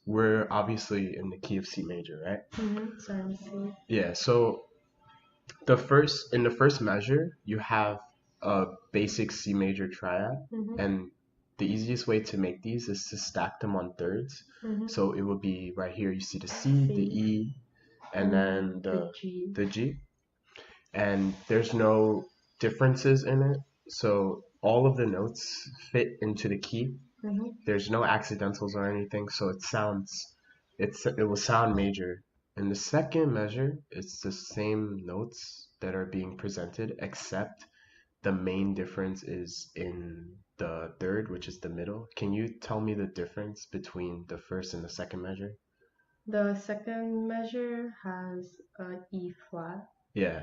we're obviously in the key of C major, right? So I'm C. Yeah, so in the first measure, you have a basic C major triad, and the easiest way to make these is to stack them on thirds. So it would be right here, you see the C, the E, and then the G. And there's no differences in it. So all of the notes fit into the key. There's no accidentals or anything, so it will sound major. In the second measure, it's the same notes that are being presented, except the main difference is in the third, which is the middle. Can you tell me the difference between the first and the second measure? The second measure has an E flat. Yeah.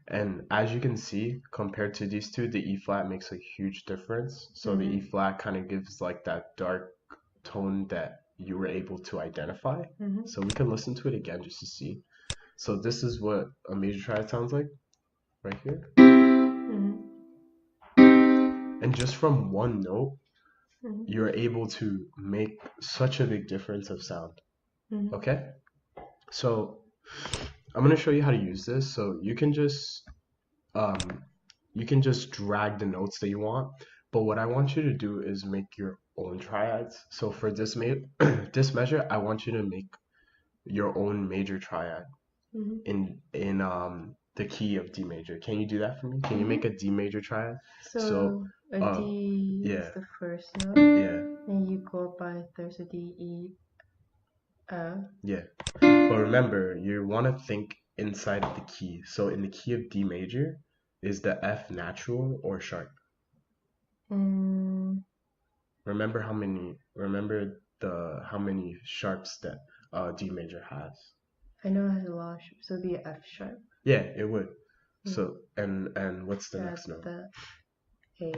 And as you can see, compared to these two, the E flat makes a huge difference. So the E flat kind of gives like that dark tone that you were able to identify. So we can listen to it again just to see. So this is what a major triad sounds like right here. And just from one note, you're able to make such a big difference of sound. Okay? So I'm going to show you how to use this. So you can just drag the notes that you want, but what I want you to do is make your own triads. So for this this measure, I want you to make your own major triad in the key of D major. Can you do that for me? Can you make a D major triad? So a D is the first note. Yeah. And you go up by thirds, a D, E, F. Yeah. But remember, you want to think inside of the key. So in the key of D major, is the F natural or sharp? Remember how many sharps that D major has? I know it has a lot of sharps, so it'd be F sharp. Yeah, it would. So and what's the next note? The A.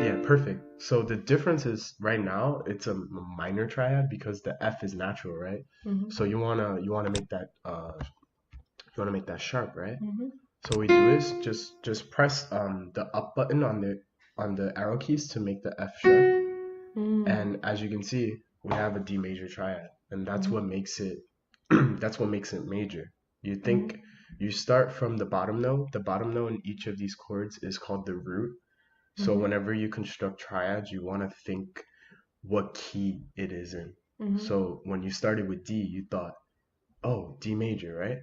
Yeah, perfect. So the difference is right now it's a minor triad because the F is natural, right? So you wanna make that sharp, right? So what we do is just press the up button on the arrow keys to make the F sharp. And as you can see, we have a D major triad, and that's what makes it major. You think you start from the bottom note. The bottom note in each of these chords is called the root. So whenever you construct triads, you want to think what key it is in. So when you started with D, you thought, oh, D major, right?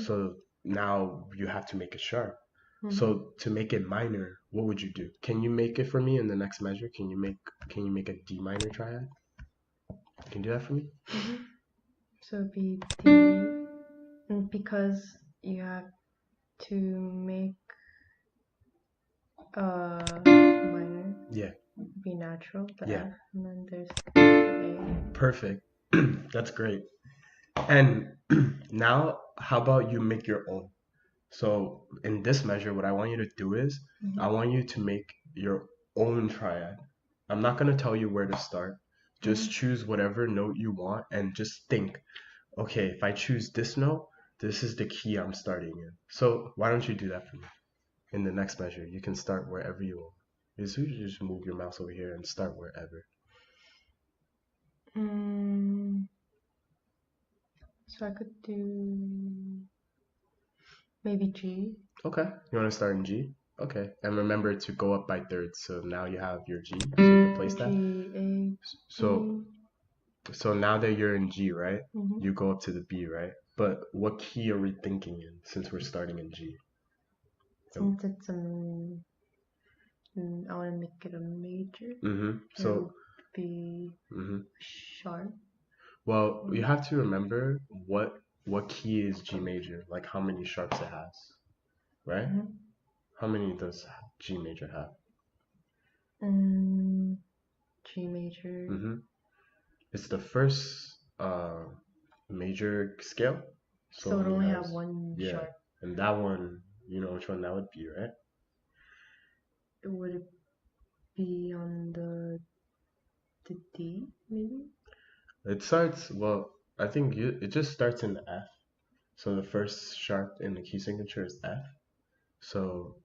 So now you have to make it sharp. So to make it minor, what would you do? Can you make it for me in the next measure? Can you make a D minor triad? Can you do that for me? So it'd be D, and because you have to make minor. Yeah. Be natural. The Yeah. F, and then there's the A. Perfect. That's great. And now, how about you make your own? So in this measure, what I want you to do is I want you to make your own triad. I'm not going to tell you where to start. Just choose whatever note you want and just think, okay, if I choose this note, this is the key I'm starting in. So why don't you do that for me? In the next measure, you can start wherever you want. You just move your mouse over here and start wherever. So I could do maybe G. Okay. You want to start in G? Okay. And remember to go up by thirds. So now you have your G. So you can place that. G, A, So now that you're in G, right? You go up to the B, right? But what key are we thinking in since we're starting in G? Since it's I want to make it a major. So be sharp. Well, you have to remember what key is G major, like how many sharps it has, right? How many does G major have? G major. It's the first major scale. So it only has one sharp. And that one, you know which one that would be, right? Would it be on the D, maybe? It starts, well, I think it just starts in F. So the first sharp in the key signature is F. So,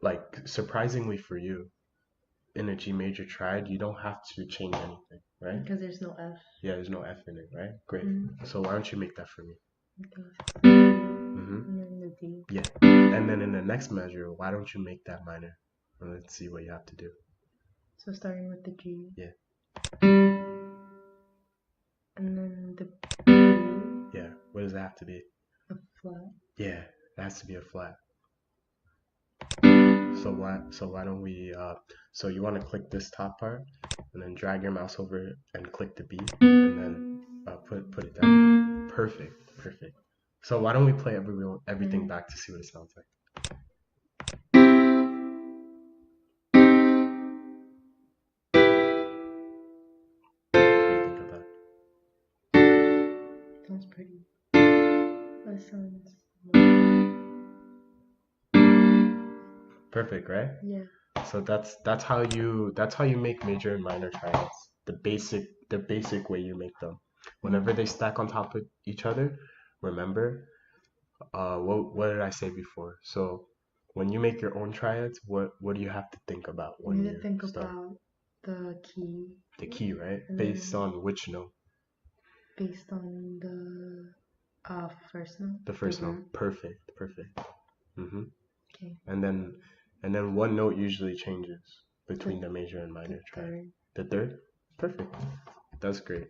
like, surprisingly for you, in a G major triad, you don't have to change anything, right? Because there's no F. Yeah, there's no F in it, right? Great. So why don't you make that for me? Okay. And then the D. Yeah. And then in the next measure, why don't you make that minor? And let's see what you have to do. So starting with the G. Yeah. And then the B. Yeah. What does that have to be? A flat. Yeah, it has to be a flat. So why don't we so you want to click this top part and then drag your mouse over it and click the B and then put it down. Perfect. So why don't we play everything back to see what it sounds like? What do you think of that? Sounds pretty. That sounds perfect, right? Yeah. So that's how you make major and minor triads. The basic way you make them. Whenever they stack on top of each other, remember what did I say before? So when you make your own triads, what do you have to think about when you think start? about the key. The key, right? Based on which note? Based on the first note. The first note. Perfect. Okay. And then one note usually changes between the major and minor triad. The third? Perfect. That's great.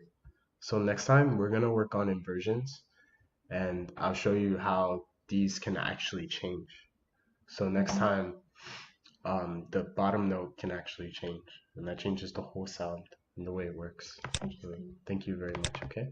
So next time we're gonna work on inversions, and I'll show you how these can actually change. So next time, the bottom note can actually change, and that changes the whole sound and the way it works. So thank you very much. Okay.